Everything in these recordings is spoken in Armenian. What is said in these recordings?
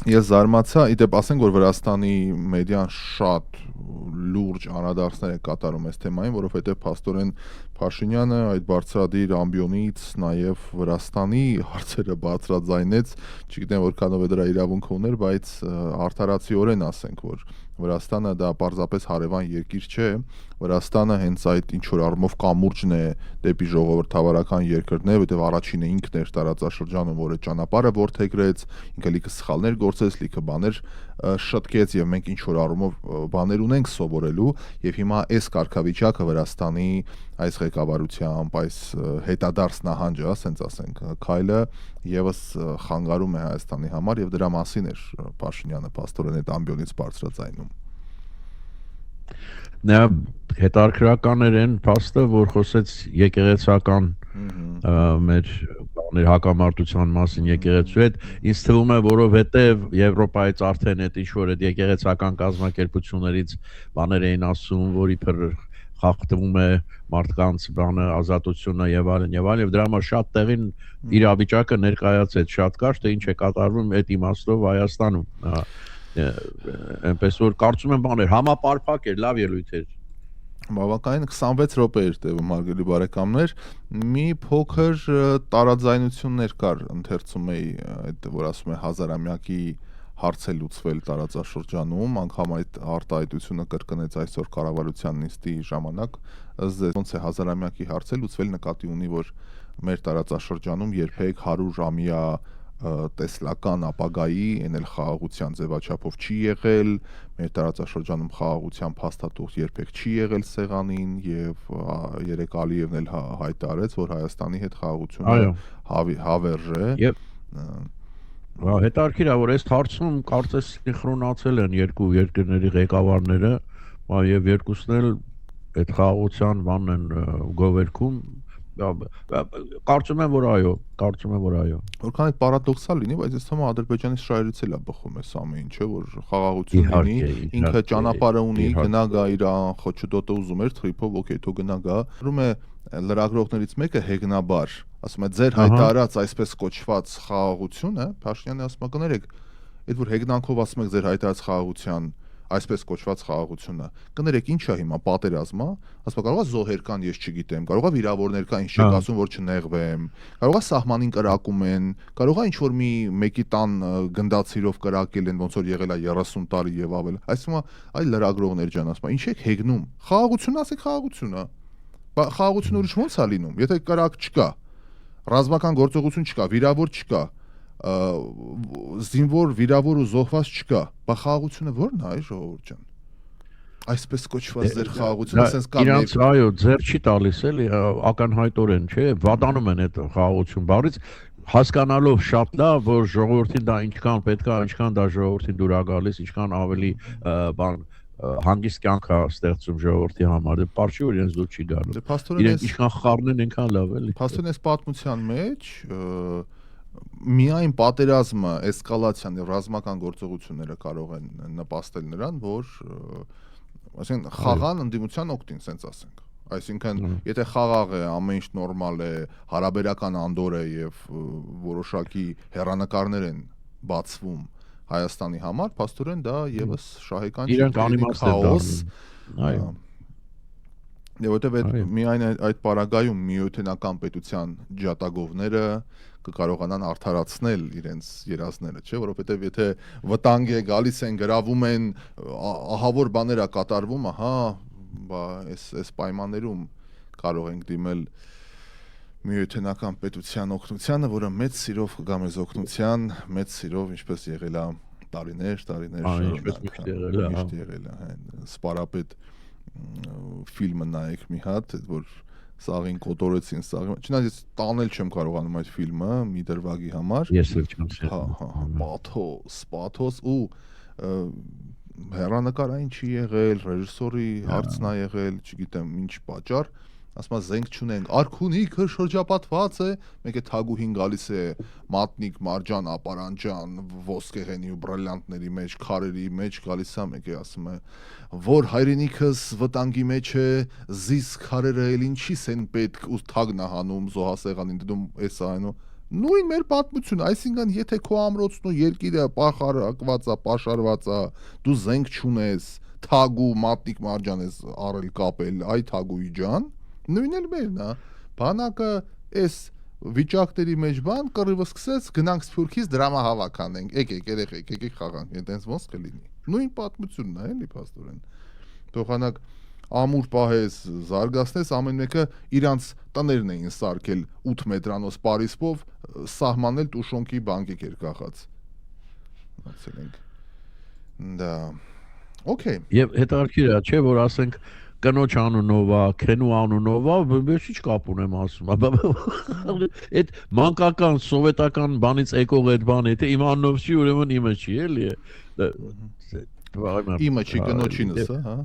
Ես զարմացա, իդեպ ասենք որ Վրաստանի մեդիան շատ լուրջ անդրադարձներ է կատարում այս թեմային, որովհետև փաստորեն Փաշինյանը այդ բարձրադիր ամբիոնից նաև Վրաստանի հարցերը բարձրաձայնեց, չգիտեմ որքանով է դրա իրավունք ուներ, բայց արդարացիորեն ասենք որ Վրաստանը դա պարզապես հարևան երկիր չէ, Վրաստանը հենց այդ ինչ որ առումով կամուրջն է դեպի ժողովրդավարական երկրներ, որտեղ առաջինը ինքն էր տարածաշրջանում, որը ճանապարհը ворթեգրեց, ինքը լիքը սխալներ գործեց, լիքը բաներ շտկեց եւ մենք ինչ որ առումով բաներ ունենք սովորելու եւ հիմա այս կարգավիճակը Վրաստանի այս ղեկավարությամբ, այս հետադարձ նահանջը, ասենց ասենք, քայլը եւս խանգարում է Հայաստանի համար եւ դրա մասին էր Փաշինյանը փաստորեն այդ ամբիոնից բարձրաձայնում։ Նա հետարքրական էր այն փաստը, որ խոսեց եկեղեցական մեր բաներ հակամարտության մասին եկեղեցու հետ, ինձ թվում է, որովհետև Եվրոպայից արդեն այդ ինչ-որ այդ եկեղեցական կազմակերպություններից բաներ էին ասում, որ իբր խախտվում է մարդկանց բանը ազատությունը եւ այլն եւ դրա համար շատ տեղին իրավիճակը ներկայացեց շատ կարճ թե ինչ է կատարվում այդ իմաստով Հայաստանում այնպես որ կարծում եմ բաներ համապարփակ էր լավ ելույթ էր Բավականին 26 րոպե էր տևում հարգելի բարեկամներ մի փոքր տարաձայնություններ կար ընթերցում էի այդ որ ասում է հազարամյակի հարց է լուծվել տարածաշրջանում անգամ այդ արտահայտությունը կրկնեց այսօր կառավարության նիստի ժամանակ ըստ ոնց է հազարամյակի հարց է լուծվել նկատի ունի որ մեր տարածաշրջանում երբեք 100-ամյա տեսլական ապագայի էնել խաղաղության ձևաչափով չի եղել մեր տարածաշրջանում խաղաղության փաստաթուղթ երբեք չի եղել սեղանին եւ երեք Ալիևն էլ հայտարարեց որ Հայաստանի հետ խաղաղությունը հավերժ է եւ հետարքիր է որ այս հարցում կարծես սինխրոնացել են երկու երկրների ղեկավարները եւ երկուսն էլ այդ խաղաղության բանն են գովերքում կարծում եմ որ այո որքան այդ պարադոքսալ լինի բայց ես թվում է Ադրբեջանի շահերից էլ է բխում այս ամեն ինչը որ խաղաղություն լինի ինքը ճանապարհը ունի գնա գա իր խոչընդոտը ուզում էր թրիփով օքեյ թող գնա գա ասում է լրագրողներից մեկը հեգնաբար ասում է ձեր հայտարարած այսպես կոչված խաղաղությունը Փաշինյանը ասում է կներեք այդ որ հեգնանքով ասում եք ձեր հայտարարած խաղաղության այսպես կոչված խաղաղությունը կներեք ինչա հիմա պատերազմա ասում կարող է զոհեր կան ես չգիտեմ կարող է վիրավորներ կան ինչ չեք ասում որ չնեղվեմ կարող է սահմանին կրակում են կարող է ինչ որ մեկի տան գնդացիրով կրակել են ոնց որ եղել է 30 տարի եւ ավել այսինքն այ լրագրողներ ջան ասում ինչ եք հեգնում խաղաղություն ասեք խաղաղությունը խաղաղությունը ուրիշ ոնց է լինում եթե կրակ չկա ռազմական գործողություն չկա վիրավոր չկա զինվոր վիրավոր ու զոհված չկա, բա խաղաղությունը ո՞րն է, ժողովուրդ ջան։ Այսպես կոչված ձեր խաղաղությունը sense կա։ Իրանց այո, ձեր չի տալիս էլի ակնհայտորեն, չէ, վատանում են այդ խաղաղություն բառից, հասկանալով շատ լավ, որ ժողովրդին դա ինչքան պետք է, ինչքան դա ժողովրդին դուր է գալիս, ինչքան ավելի բան հանգիստ կյանք է ստեղծում ժողովրդի համար, պարչի որ իրենց դուր չի գալու։ Իրենք ինչքան խառնեն, այնքան լավ էլի։ Փաստորեն այս պատմության մեջ միայն պատերազմը, էսկալացիան եւ ռազմական գործողությունները կարող են նպաստել նրան, որ այսինքն խաղաղան ընդդիմության օգտին, sense ասենք։ Այսինքն, եթե խաղաղ է, ամեն ինչ նորմալ է, հարաբերական անդոր է եւ որոշակի հերանեկարներ են բացվում Հայաստանի համար, փաստորեն դա եւս շահեկան չի քաոս։ Այո։ Եվ որտեւ միայն այդ պարագայում միութենական պետության ջատագովները կկարողանան արդարացնել իրենց երազները, չէ, որովհետև եթե վտանգ է գալիս են գրավում են, ահավոր բաներ է կատարվում, ահա, բա այս պայմաններում կարող ենք դիմել միութենական պետության օգնությանը, որը մեծ սիրով կգա մեզ օգնության, մեծ սիրով, ինչպես եղել է տարիներ միշտ եղել է, սպարապետ ֆիլմը նայեք մի հատ, որ սաղին կոտորեցին սաղի։ Չնայած ես տանել չեմ կարողանում այդ ֆիլմը մի դրվագի համար։ Ես էլ չեմ պաթոս ու հեռանկարային չի եղել, ռեժիսորի հարցն է եղել, չգիտեմ ինչ պատճառ, ասում է զենք չունենք, արքունիքը շրջապատված է, մեկ է թագուհին գալիս է մատնիկ, մարջան, ապարանջան, ոսկեղենի ու բրիլյանտների մեջ, քարերի մեջ գալիս է, մեկ է ասում է որ հայրենիքս վտանգի մեջ է, զիս քարերը էլ ինչի՞ս են պետք ու թագն է հանում զոհասեղանին դնում էս այնու Նույն մեր պատմությունը, այսինքն եթե քո ամրոցն ու երկիրը պաշարված է, դու զենք չունես, թագու մատիկ մարջան ես առել կապել, այ թագուի ջան, նույնն էլ մերն է։ Բանակը այս վիճակների մեջ բան կռիվը սկսեց, գնանք Սփյուռքից դրամահավաք անենք, եկեք երեխեք, եկեք խաղանք, այդտենց ոնց կլինի։ Նույն պատմությունն է, էլի փաստորեն։ Թողանակ ամուր պահես, զարգացնես, ամեն մեկը իրանց տներն էին սարքել 8 մետրանոց Պարիսպով, սահմանել Տուշոնկի բանկիկ էր կախած։ Մացել ենք։ Դա Okay։ Եվ հետաքրքիր է, չէ, որ ասենք կնոջ անունով է, քենու անունով է, ես ինչ կապ ունեմ ասում։ Այդ մանկական սովետական բանից եկող այդ բանը, եթե իմ անունով չի, ուրեմն իմը չի, էլի։ Իմը չի կնոջինս, հա։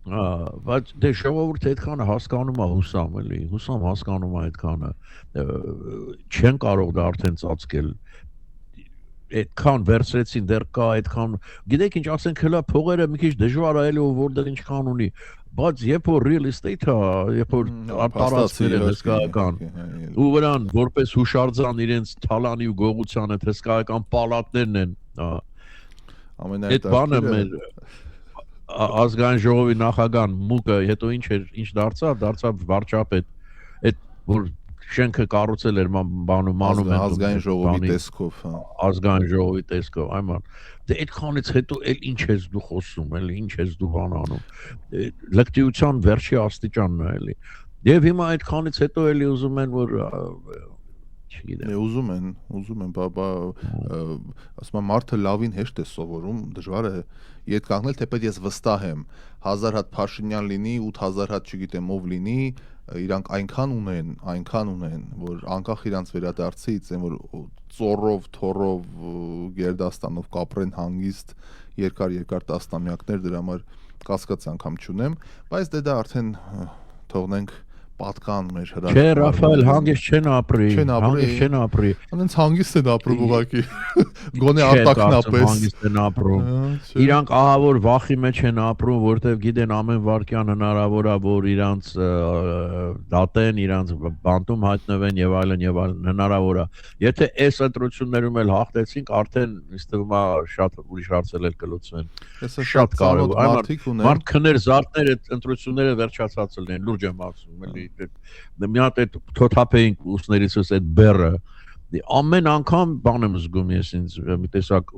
Բայց դե ժողովուրդը այդքանը հասկանում է հուսամ, էլի, հուսամ հասկանում է այդքանը։ Չեն կարող դա արդեն ծածկել։ Այդքան վերցրեցին, դեռ կա այդքան, գիտեք ինչ, ասենք հələ փողերը մի քիչ դժվար է էլի, որտեղ ինչքան ունի, բայց երբ որ real estate-ը, երբ որ տարածքներ են հսկայական, ու վրան որպես հուշարձան իրենց թալանի ու գողության այդ հսկայական պալատներն են, այդ բանը մեր ազգային ժողովի նախագահան Մուկը հետո ինչ դարձավ վարչապետ, այդ որ շենքը կառուցել էր բանում ազգային ժողովի տեսքով, հա, ազգային ժողովի տեսքով, այման, դե այդքանից հետո էլ ինչ ես դու խոսում, էլի ինչ ես դու բան անում, լկտիության վերջի աստիճանն է, էլի, եւ հիմա այդքանից հետո էլի ուզում են որ ուզում են, բաբա, ասում եմ մարդը լավին հեշտ է սովորում, դժվար է ետ կանգնել, թեպետ ես վստահ եմ 1000 հատ Փաշինյան լինի, 8000 հատ չգիտեմ ով լինի, իրանք այնքան ունեն, որ անկախ իրանց վերադարձից, այն որ ծորով, թորով, գերդաստանով կապրեն հանգիստ երկար տասնամյակներ, դրա համար կասկած անգամ չունեմ, բայց դե դա արդեն թողնենք պատկան մեր հրաշք։ Չէ, Ռաֆայել, հանգիստ չեն ապրի։ Անենց հանգիստ են ապրում ուղղակի։ Գոնե արտակնապես։ Հանգիստ են ապրում։ Իրանք ահավոր վախի մեջ են ապրում, որտեղ գիտեն ամեն վարքյան հնարավոր է, որ իրանց դատեն, իրանց բանտում հայտնվեն եւ այլն հնարավոր է։ Եթե այս ընտրություններում էլ հաղթեցինք, արդեն ինձ թվում է շատ ուրիշ հարցեր էլ կլուծվեն։ Շատ կարևոր մարդիկ ունեն։ Մարդ քներ զարդներ այդ ընտրությունները վերջացած լինեն, լուրջ եմ ասում, էլի։ Մի հատ այդ թոթափեինք ուսներիցս այդ բերը ամեն անգամ բան եմ զգում ես ինձ մի տեսակ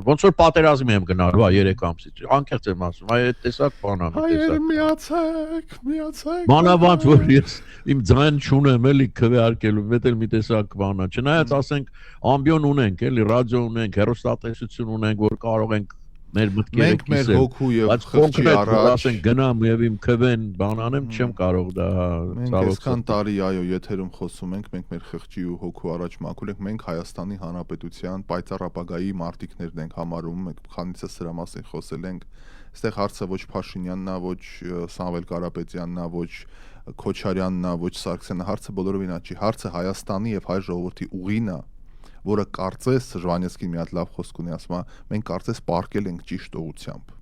ոնց որ պատերազմի եմ գնալու 3 ամսից անկեղծ եմ ասում այդ տեսակ բան է հայերը միացեք մանավանդ որ ես իմ ձայն չունեմ էլի քվեարկելու մեծ էլ մի տեսակ բան է չնայած ասենք ամբիոն ունենք էլի ռադիո ունենք հեռուստատեսություն ունենք որ կարող ենք մեր մտքերը մենք մեր հոգու եւ խղճի առաջ ասենք գնամ եւ իմ քվեն բան անեմ չեմ կարող դա մենք այսքան տարի այո եթերում խոսում ենք մենք մեր խղճի ու հոգու առաջ մաքուր ենք մենք Հայաստանի Հանրապետության պայծառ ապագայի մարտիկներն ենք համարում մենք քանիցս սրա մասին խոսել ենք այստեղ հարցը ոչ Փաշինյանն է ոչ Սամվել Կարապետյանն է ոչ Քոչարյանն է ոչ Սարգսյանը հարցը բոլորովին չի հարցը Հայաստանի եւ հայ ժողովրդի ուղին է որը կարծես Ժվանեցկին մի հատ լավ խոսք ունի ասում է մենք կարծես պարկել ենք ճիշտ ուղությամբ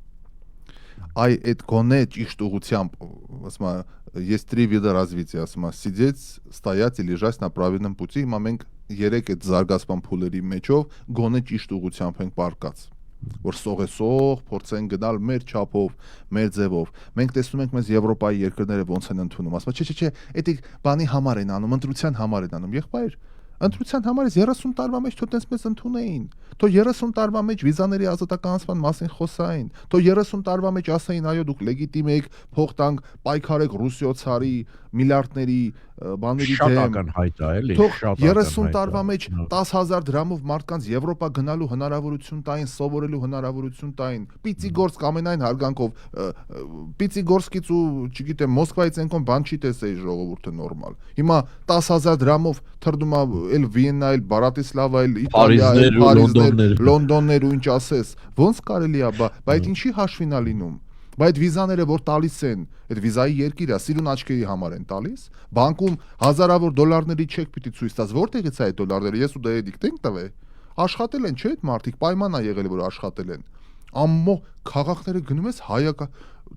այ այդ գոնե ճիշտ ուղությամբ ասում է есть 3 вида развития ասում է сидеть стоять и лежать на правильном пути հիմա մենք 3 այդ զարգացման փուլերի մեջով գոնե ճիշտ ուղությամբ ենք պարկած որ սողեսող փորձեն գնալ մեր չափով մեր ձևով մենք տեսնում ենք մեզ Եվրոպայի երկրները ոնց են ընդունում ասում է չէ էդի բանի համար են անում ընտրության համար են անում եղբայր Ընտրության համար 30 տարվա մեջ թող տես մեզ ընդունեին, թող 30 տարվա մեջ վիզաների ազատականացման մասին խոսային, թող 30 տարվա մեջ ասային այո դուք լեգիտիմ եք, փող տանք, պայքարեք Ռուսիո ցարի միլիարդների բաների դեմ։ Շատական հայտ է, էլի, շատական 30 տարվա մեջ 10000 դրամով մարդկանց Եվրոպա գնալու հնարավորություն տային, սովորելու հնարավորություն տային։ Պիցիգորսկ ամենայն հարգանքով Պիցիգորսկից ու, չգիտեմ, Մոսկվայից ենքոն բան չի տեսեի ժողովուրդը նորմալ։ Հիմա 10000 դրամով թրդում է էլ Վիեննա, էլ Բրատիսլավա, էլ Իտալիա, էլ Փարիզներ, Լոնդոններ ու ինչ ասես։ Ոնց կարելի է, բայց ինչի հաշվին է լինում։ Բայց վիզաները որ տալիս են, այդ վիզայի երկիրը սիրուն աչքերի համար են տալիս, բանկում հազարավոր դոլարների չեք պիտի ցույց տաս, որտեղից է այդ դոլարները, ես ու դա դիկտ ենք տվել։ Աշխատել են, չէ՞, այդ մարդիկ պայման է եղել որ աշխատել են։ Ամմո քաղաքները գնում ես հայակա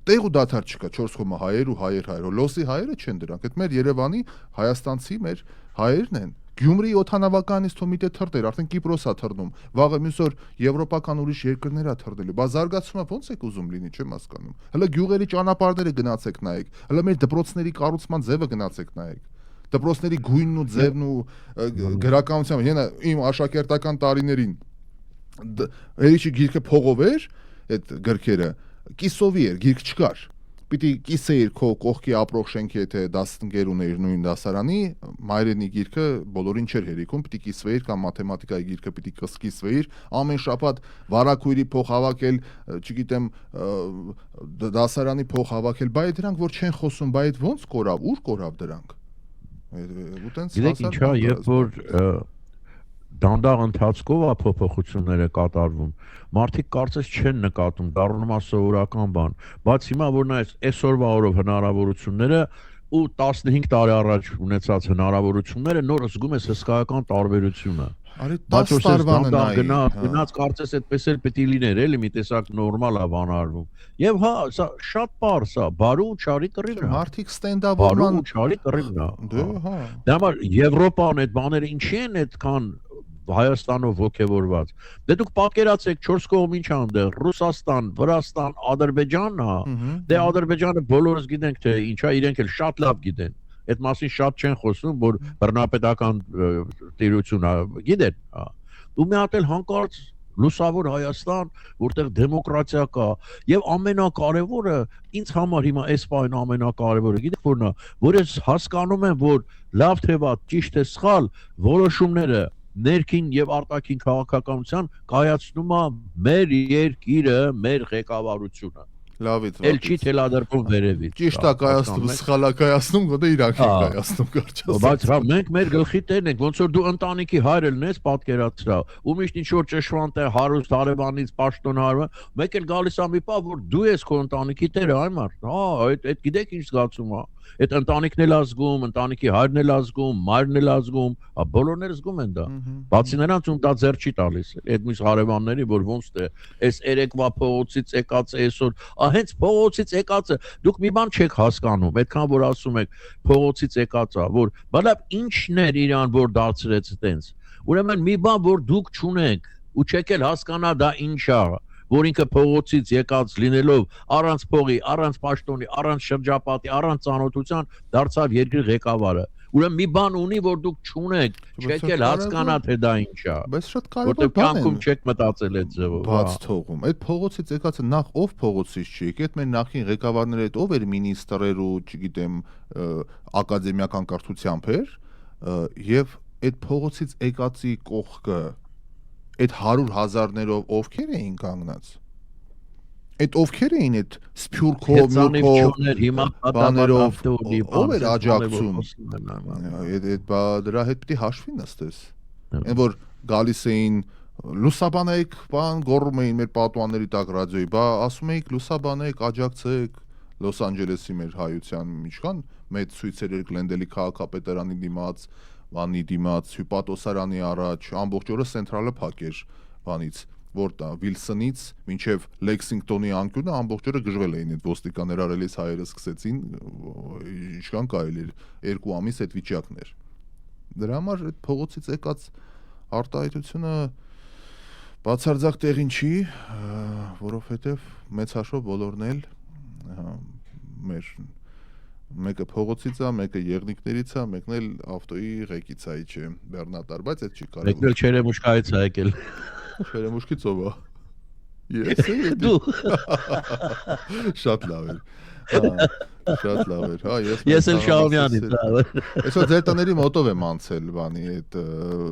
տեղ ու դաթար չկա 4 հայեր ու հայեր, լոսի հայերը չեն դրանք, այդ մեր Երևանի հայաստանցի մեր հայերն են։ Գյումրի օթանավականից թոմիտե թրտեր, արդեն Կիպրոսա թռնում, վաղը մյուս օր եվրոպական ուրիշ երկրներ է թռնելու։ Բա զարգացումը ոնց եք ուզում լինի, չեմ հասկանում։ Հələ գյուղերի ճանապարհները գնացեք նայեք, հələ մեր դպրոցների կառուցման ձևը գնացեք նայեք։ Դպրոցների գույնն ու ձևն ու գրականությունը, ենա իմ աշակերտական տարիներին Էրիչի գիրքը փողով էր, այդ գրքերը, կիսովի էր, գիրք չկար։ Պիտի կիսեիր քո կողքի ապրող շենքի եթե 10 ունեիր նույն դասարանի, մայրենի գիրքը բոլորին չէր հերիքում, պիտի կիսվեիր կամ մաթեմատիկայի գիրքը պիտի կիսվեիր, ամեն շաբաթ վարակույրի փող հավաքել, չգիտեմ, դասարանի փող հավաքել, բայց դրանք որ չեն խոսում, բայց ոնց կորավ, ուր կորավ դրանք։ Գիտեք ինչա, երբ որ դանդաղ ընթացքով է փոփոխությունները կատարվում, մարդիկ կարծես չեն նկատում, դառնում է սովորական բան, բայց հիմա որ նայես այսօրվա օրով հնարավորությունները ու 15 տարի առաջ ունեցած հնարավորությունները նոր զգում ես հսկայական տարբերությունը։ Արի 10 տարվանը նայ։ Գնաց կարծես այդպես էլ պետք է լիներ, էլի մի տեսակ նորմալ է բանարվում։ Եվ հա, սա շատ պարզ է, բարու ու չարի կռիվն է։ Մարդիկ ստենդափորման բարու ու չարի կռիվն է։ Դե հա։ Դա համար Եվրոպան այդ բաները ինչի են այդքան Հայաստանով ոգևորված։ Դե դուք պատկերացեք 4 կողմ ինչ անդեղ Ռուսաստան, Վրաստան, Ադրբեջանն է։ Դե Ադրբեջանը բոլորս գիտենք թե ինչա, իրենք էլ շատ լավ գիտեն։ Այդ մասին շատ չեն խոսում, որ բռնապետական տիրությունը գիտեն, հա։ Ու մի հատ էլ հանկարծ լուսավոր Հայաստան, որտեղ դեմոկրատիա կա, եւ ամենակարևորը ինձ համար հիմա այս բանը ամենակարևորը, գիտեք որն է, որ ես հասկանում եմ, որ լավ թե վատ, ճիշտ թե սխալ որոշումները ներքին եւ արտաքին քաղաքականության կայացնում է մեր երկիրը, մեր ղեկավարությունը։ Լավից Էլ չի թելադրվում վերևից։ Ճիշտ է կայացնում, սխալ է կայացնում, գոնե իրանք են կայացնում կարճ ասած։ Բայց հա մենք մեր գլխի տերն ենք, ոնց որ դու ընտանիքի հայրը լինես, պատկերացրա, ու միշտ ինչ որ ճշմարտ է հարուստ հարևանից պաշտոն հարևան, մեկ էլ գալիս է մի պահ, որ դու ես քո ընտանիքի տերը, այ մարդ։ Հա, այդ գիտեք ինչ զգացում է։ Այդ ընտանիքն էլ ազգում, ընտանիքի հայրն էլ ազգում, մայրն էլ ազգում, բոլորները զգում են դա։ Բացի նրանց ում դա ձեռ չի տալիս։ Այդ մյուս հարևանների, որ ոնց թե այս երեկվա փողոցից եկած է այսօր, հենց փողոցից եկածը, դուք մի բան չեք հասկանում, այդքան որ ասում եք փողոցից եկածա, որ բալավ ինչն էր իրան որ դարձրեց այտենց։ Ուրեմն մի բան որ դուք չունեք ու չեք էլ հասկանա դա ինչ է, որ ինքը փողոցից եկած լինելով առանց փողի, առանց պաշտոնի, առանց շրջապատի, առանց ծանոթության դարձավ երկրի ղեկավարը։ Ուրեմն մի բան ունի, որ դուք չունեք, չեք էլ հասկանա թե դա ինչ է։ Բայց շատ կարևոր որտեղ բան է։ կյանքում չեք մտածել այդ ձևով։ Բաց թողում։ Այդ փողոցից եկածը նախ ով փողոցից չի եկել, այդ մեր նախին ղեկավարները այդ ով էր մինիստրեր ու, չգիտեմ, ակադեմիական կրթությամբ էր, եւ այդ փողոցից եկածի կողքը այդ 100,000-ներով ովքեր էին կանգնած։ Այդ ովքեր էին այդ սփյուռքով, մյուքով, հիմա բաներով, ով էր աջակցում։ Այդ դրա հետ պիտի հաշվի նստես։ Այն որ գալիս էին լուսաբանեք, բան գոռում էին մեր պատուանների տակ ռադիոյի, բա ասում էիք լուսաբանեք, աջակցեք Լոս Անջելեսի մեր հայության ինչքան մեծ ցույցեր էր Գլենդելի քաղաքապետարանի դիմաց, բանի դիմաց, հյուպատոսարանի առաջ, ամբողջ օրը սենտրալը փակ էր բանից, որտա Վիլսոնից մինչև Լեքսինգտոնի անկյունը ամբողջ օրը գժվել էին այդ ոստիկաններ արելիս հայերը սկսեցին, ինչքան կարելի էր 2 ամիս այդ վիճակն էր։ Դրա համար այդ փողոցից եկած արտահայտությունը բացարձակ տեղին չի, որովհետև մեծ հաշվով բոլորն էլ մեր մեկը փողոցից է, մեկը եղնիկներից է, մեկն էլ ավտոյի ղեկից է, չէ, բեռնատար, բայց այդ չի կարևոր։ Մեկն էլ Չերեմուշկայից է եկել։ Չերեմուշկից ով է։ Ես դու։ Շատ լավ էր։ Շատ լավ էր, հա, ես էլ Շահումյանից, հա։ Այսօր ձեր տների մոտով եմ անցել, բանի այդ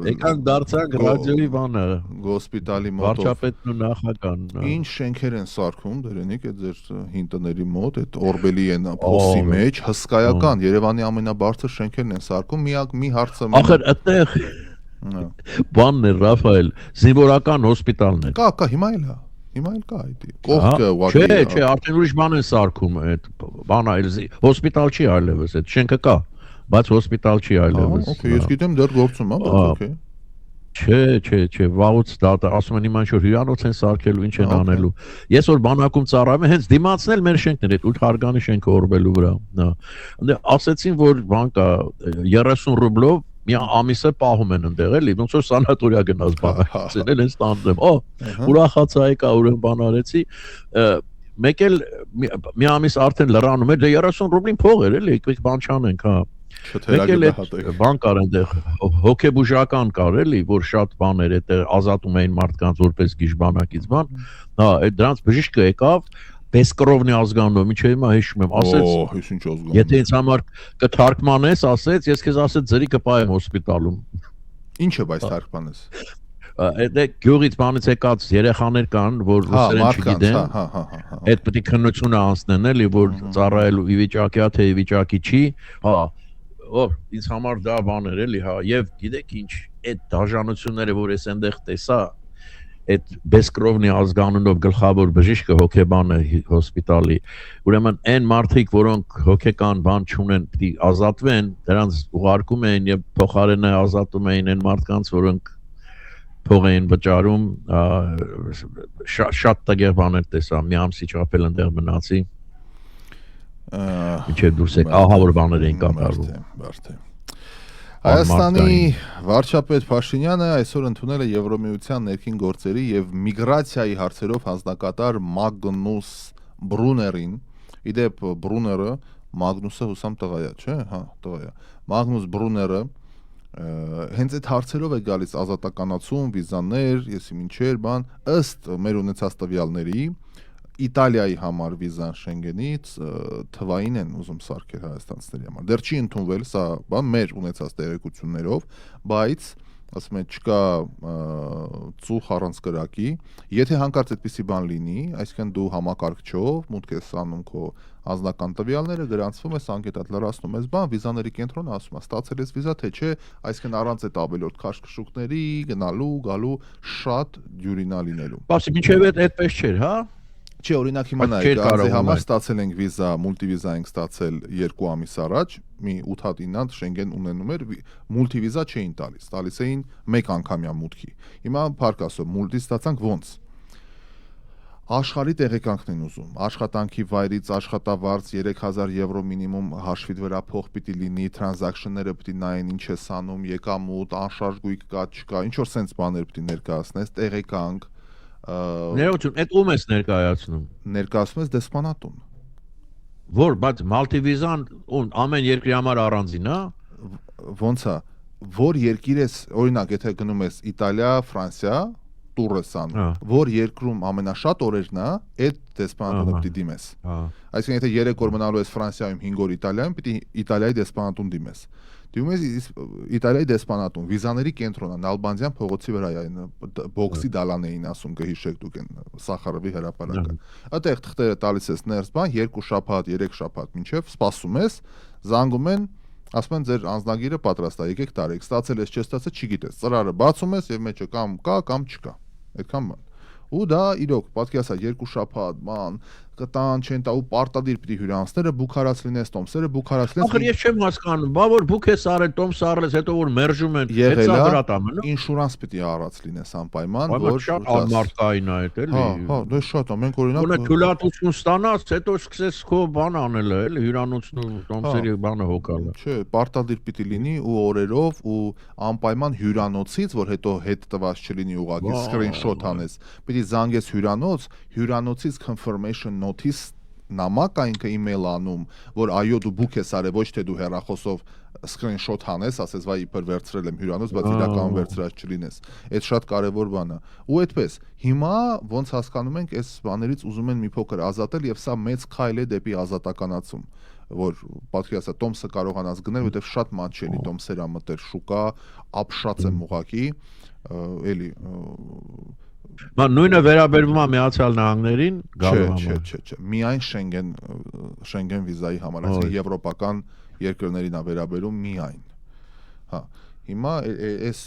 Եկանք դարձանք ռադիոյի բանը, հոսպիտալի մոտով։ Վարչապետն ու նախագահն։ Ինչ շենքեր են սարքում, դրենիք այդ ձեր հին տների մոտ, այդ Օրբելի են փոսի մեջ, հսկայական, Երևանի ամենաբարձր շենքերն են սարքում, մի հարցը։ Ախր այդտեղ բանն է, Ռաֆայել, զինվորական հոսպիտալն է։ Կա, հիմա էլ է։ Հիմա էլ կա այդ կողքը ուղղակի։ Չէ, արդեն ուրիշ բան են սարքում այդ բանը, հոսպիտալ չի այլևս, այդ շենքը կա, բայց հոսպիտալ չի այլևս։ Okay, ես գիտեմ դեռ գործում է, բայց okay։ Չէ, վաղուց դա ասում են իմանչ որ հյուրանոց են սարքելու, ինչ են անելու։ Ես որ բանակում ծառայում եմ, հենց դիմացնել մեր շենքն էր, այդ 8 հարգանի շենքը Օրբելու վրա։ Ասեցին որ բան կա 30 ռուբլով մի ամիսը պահում են ընդեղ էլի, ոնց որ սանատորիա գնաց բանակցել են ստանում։ Ուրախացա եկա ուրեմն բան արեցի։ Մեկ էլ մի ամիս արդեն լրանում էր, դե 30 ռուբլին փող էր էլի, եկեք բան չանենք, հա։ Մեկ էլ բան կար այնտեղ հոգեբուժական կար էլի, որ շատ բաներ այդտեղ ազատում էին մարդկանց որպես գիժբանակից բան։ Հա, այդ դրանց բժիշկը եկավ Բեսկրովնի ազգանունով, ինչի հիմա հիշում եմ, ասեց, եթե ինձ համար կթարգմանես, ասեց, ես քեզ ասեց ձրի կպայեմ հոսպիտալում։ Ինչ է բայց թարգմանես։ Այդ գյուղից բանից եկած երեխաներ կան, որ ռուսերեն չգիտեն։ Այդ պետք է քննությունը անցնեն էլի, որ ծառայելու ի վիճակի է, թե ի վիճակի չի, հա։ Ինձ համար դա բան էր էլի, հա, եւ գիտեք ինչ, այդ դաժանությունները, որ ես այնտեղ տեսա, այդ Բեսկրովնի ազգանունով գլխավոր բժիշկը հոգեբանը հոսպիտալի, ուրեմն այն մարդիկ, որոնք հոգեկան բան չունեն, պիտի ազատվեն, դրանց ուղարկում էին եւ փոխարենը ազատում էին այն մարդկանց, որոնք փող էին վճարում, շատ տգեղ բաներ տեսա, մի ամսի չափել այնտեղ մնացի։ Ինչեւ դուրս եկա, ահա որ բաներ էին կատարվում։ Հայաստանի վարչապետ Փաշինյանը այսօր ընդունել է Եվրոմիության ներքին գործերի եւ միգրացիայի հարցերով հանձնակատար Մագնուս Բրուներին։ Իդեպ Բրուները Մագնուսը հուսամ տղա է, չէ՞, հա, տղա է։ Մագնուս Բրուները հենց այդ հարցերով է գալիս ազատականացում, վիզաներ, եսի ինչեր, բան, ըստ մեր ունեցած տվյալների Իտալիայի համար վիզան Շենգենից թվային են ուզում սարքել հայաստանցիների համար։ Դեռ չի ընդունվել, սա բան մեր ունեցած տեղեկություններով, բայց ասում են չկա ծուխ առանց կրակի, եթե հանկարծ այդպիսի բան լինի, այսինքն դու համակարգչով մուտք ես անում քո անձնական տվյալները, գրանցվում ես անկետատ լրացնում ես բան, վիզաների կենտրոնը ասում է, ստացել ես վիզա թե չէ, այսինքն առանց այդ ավելորդ քաշքշուկների գնալու, գալու շատ դյուրինա լինելու։ Բացի մինչև այդպես չէր, հա։ Չէ, օրինակ հիմա նայեք, անձի համար ստացել ենք վիզա, մուլտիվիզա ենք ստացել 2 ամիս առաջ, մի 8 հատ 9 հատ Շենգեն ունենում էր, մուլտիվիզա չէին տալիս, տալիս էին 1 անգամյա մուտքի։ Հիմա փառք Աստծո, մուլտի ստացանք ոնց։ Աշխարհի տեղեկանքն են ուզում, աշխատանքի վայրից աշխատավարձ 3000 եվրո մինիմում հաշվի վրա փող պիտի լինի, տրանզակշնները պիտի նայեն ինչ ես անում, եկամուտ, անշարժ գույք կա, չկա, ինչ որ sense բաներ պիտի ներկայացնես, տեղեկանք Ներողություն, այդ ում ես ներկայացնում։ Ներկայացնում ես դեսպանատուն։ Որ, բայց մալտիվիզան ամեն երկրի համար առանձին, հա։ Ոնց է, որ երկիր ես, օրինակ, եթե գնում ես Իտալիա, Ֆրանսիա, տուր ես անում, որ երկրում ամենաշատ օրերն է, այդ դեսպանատունը պիտի դիմես։ Այսինքն, եթե 3 օր մնալու ես Ֆրանսիայում, 5 օր Իտալիայում, պիտի Իտալիայի դեսպանատուն դիմես։ Դու ես Իտալիայի դեսպանատուն, վիզաների կենտրոնը Նալբանդյան փողոցի վրա է, բոքսի դալան էին ասում, կհիշեք դուք են Սախարովի հրապարակը։ Այդտեղ թղթերը տալիս ես ներս բան, 2 շաբաթ, 3 շաբաթ մինչև սպասում ես, զանգում են, ասում են ձեր անձնագիրը պատրաստ է, եկեք տարեք, ստացել ես, չստացել, չգիտես։ Ծրարը բացում ես եւ մեջը կամ կա, կամ չկա։ Այդքան բան։ Ու դա իրոք, պատկի ասա 2 շաբաթ, ման, կտան, չեն տա ու պարտադիր պիտի հյուրանոցները բուքարած լինես, տոմսերը բուքարած լինես։ Ախր ես չեմ հասկանում, բա որ բուք ես արել, տոմս արել, հետո որ մերժում են, հետո դրատամ են։ Ինշուրանս պիտի առած լինես անպայման, որ շատ անմարդկային է այդ էլի։ Հա, դա շատ է, մենք օրինակ Որը թույլատություն ստանաս, հետո սկսես քո բան անելը, էլի, հյուրանոցն ու տոմսերի բանը հոգալը։ Չէ, պարտադիր պիտի լինի ու օրերով ու անպայման հյուրանոցից, որ հետո հետ տված չլինի ուղղակի screenshot անես։ Պիտի զանգես հյուրանոց, հյուրանոցից confirmation notice նամակ այնքը email անում, որ այո դու book ես արել, ոչ թե դու հեռախոսով screenshot հանես, ասես վայ իբր վերցրել եմ հյուրանոց, բայց իրականում վերցրած չլինես։ Այդ շատ կարևոր բան է։ Ու այդպես, հիմա ոնց հասկանում ենք, այս բաներից ուզում են մի փոքր ազատել եւ սա մեծ քայլ է դեպի ազատականացում, որ պատկի ասա տոմսը կարողանաս գնել, որտեղ շատ մանչելի տոմսեր ա մտել շուկա, ապշած եմ ուղակի, էլի Ման նույնը վերաբերվում է Միացյալ Նահանգներին, գալու համար։ Չէ, միայն Շենգեն վիզայի համար, այսինքն եվրոպական երկրներին է վերաբերում միայն։ Հա, հիմա այս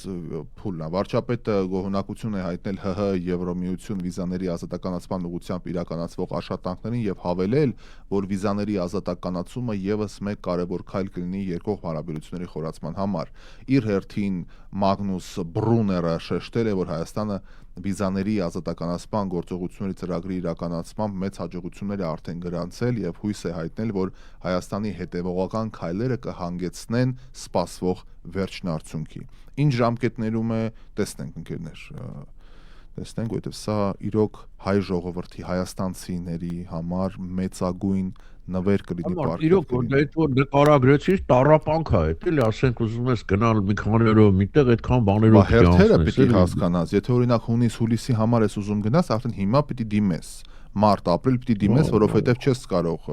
փուլն է, վարչապետը գոհունակություն է հայտնել ՀՀ Եվրոմիություն վիզաների ազատականացման ուղղությամբ իրականացվող աշխատանքներին եւ հավելել, որ վիզաների ազատականացումը եւս մեկ կարևոր քայլ կլինի երկկողմ հարաբերությունների խորացման համար։ Իր հերթին Մագնուս Բրուները շեշտել է, որ Հայաստանը վիզաների ազատականացման գործողությունների ծրագրի իրականացմամբ մեծ հաջողություններ է արդեն գրանցել եւ հույս է հայտնել, որ Հայաստանի հետեւողական քայլերը կհանգեցնեն սպասվող վերջնարդյունքի։ Ինչ ժամկետներում է, տեսնենք ընկերներ, տեսնենք, որովհետեւ սա իրոք հայ ժողովրդի հայաստանցիների համար մեծագույն նվեր կլինի պարտադիր։ Իրոք որ նկարագրեցիր տառապանք է, էլի, ասենք ուզում ես գնալ մի քանի օրով միտեղ այդքան բաներով հերթերը պիտի հասկանաս, եթե օրինակ հունիս-հուլիսի համար ես ուզում գնաս, արդեն հիմա պիտի դիմես, մարտ-ապրիլ պիտի դիմես, որովհետեւ չես կարող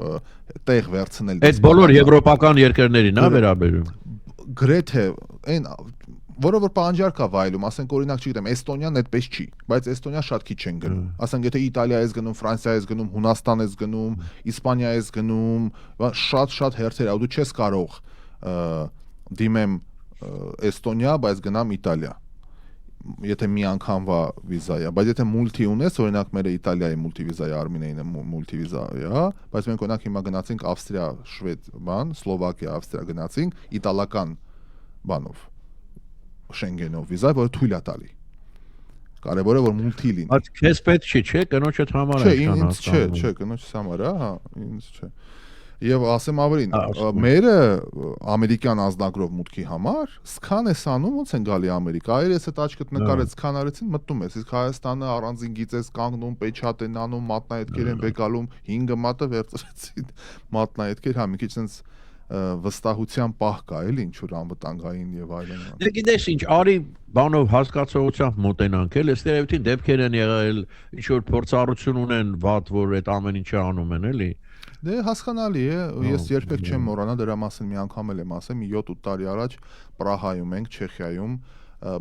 տեղ վերցնել։ Այդ բոլոր եվրոպական երկրներին է վերաբերում։ Գրեթե այն որը որ պահանջարկ է վայելում, ասենք օրինակ չգիտեմ, Էստոնիան այդպես չի, բայց Էստոնիա շատ քիչ են գնում։ Ասենք եթե Իտալիա ես գնում, Ֆրանսիա ես գնում, Հունաստան ես գնում, Իսպանիա ես գնում, շատ հերթեր է, դու չես կարող դիմեմ Էստոնիա, բայց գնամ Իտալիա։ Եթե մի անգամվա վիզա է, բայց եթե մուլտի ունես, օրինակ մեր Իտալիայի մուլտի վիզա է, Արմենիային մուլտի վիզա է, բայց մենք օրինակ հիմա գնացինք Ավստրիա, Շվեդ, Սլովակիա, Ավստրիա գնացինք իտալական բանով Շենգենով վիզա, որը թույլ է տալի։ Կարևորը որ մուլտի լինի։ Բայց քեզ պետք չի, չէ, կնոջդ համար է այդքան։ Չէ, կնոջս համար է, հա, ինձ չէ։ Եվ ասեմ ավելին, մերը ամերիկյան ազնագրով մուտքի համար սկան ես անում, ոնց են գալի Ամերիկա։ Այրես այդ աչքդ նկարեց, սկան արեցին, մտնում ես։ Իսկ Հայաստանը առանձին գիծես կանգնում, պեչատ են անում, մատնահետքեր են վեկալում, 5 մատը վերցրեցին մատնահետքեր, հա մի քիչ sense վստահության պահ կա, էլի ինչ որ անվտանգային եւ այլն։ Դե գիտես ինչ, արի բանով հասկացողությամբ մոտենանք, էլ այստեղ էլի դեպքեր են եղել, ինչ որ փորձառություն ունեն, վատ որ այդ ամեն ինչը անում են, էլի։ Դե հասկանալի է, ես երբեք չեմ մոռանա դրա մասին մի անգամ էլ եմ ասել, մի 7-8 տարի առաջ Պրահայում ենք, Չեխիայում,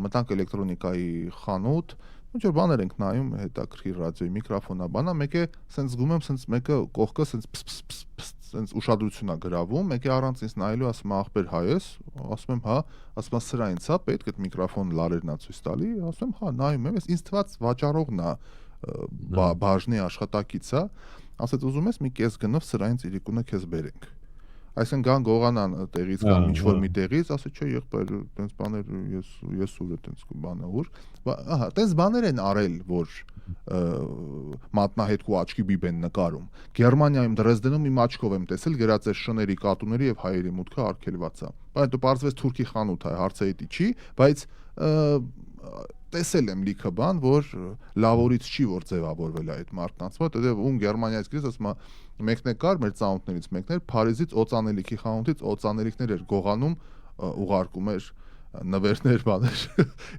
մտանք էլեկտրոնիկայի խանութ, ինչ որ բաներ ենք նայում, հետաքրքիր ռադիոյի միկրոֆոնա, բանա, մեկը սենց զգում եմ, սենց մեկը կողքը սենց ուշադրություն է գրավում, մեկը առանց ինձ նայելու ասում է ախպեր հայ ես, ասում եմ հա, ասում է սրա ինձ է պետք այդ միկրոֆոն լարերն է ցույց տալի, ասում եմ հա, նայում եմ, ինձ թվաց վաճառողն է, բաժնի աշխատակից է, ասեց ուզում ես մի կես գնով սրային ծիրիկունը քեզ բերենք։ Այսինքն գան գողանան տեղից կամ ինչ որ մի տեղից, ասեց չէ եղբայր, տենց բաներ ես ուր է տենց բանը ուր։ Ահա, տենց բաներ են արել, որ մատնահետք ու աչքի բիբ են նկարում։ Գերմանիայում Դրեզդենում իմ աչքով եմ տեսել գրած է շների, կատուների եւ հայերի մուտքը արգելված է։ Բայց դու պարզվեց թուրքի խանութ է, հարցը էդի չի, բայց տեսել եմ լիքը բան, որ լավորից չի որ ձևավորվել է այդ մարտնացումը, դե ում Գերմանիայից գրես, ասում է մեկն է կար մեր ծանոթներից մեկն էր Փարիզից օծանելիքի խանութից օծանելիքներ էր գողանում, ուղարկում էր նվերներ բաներ։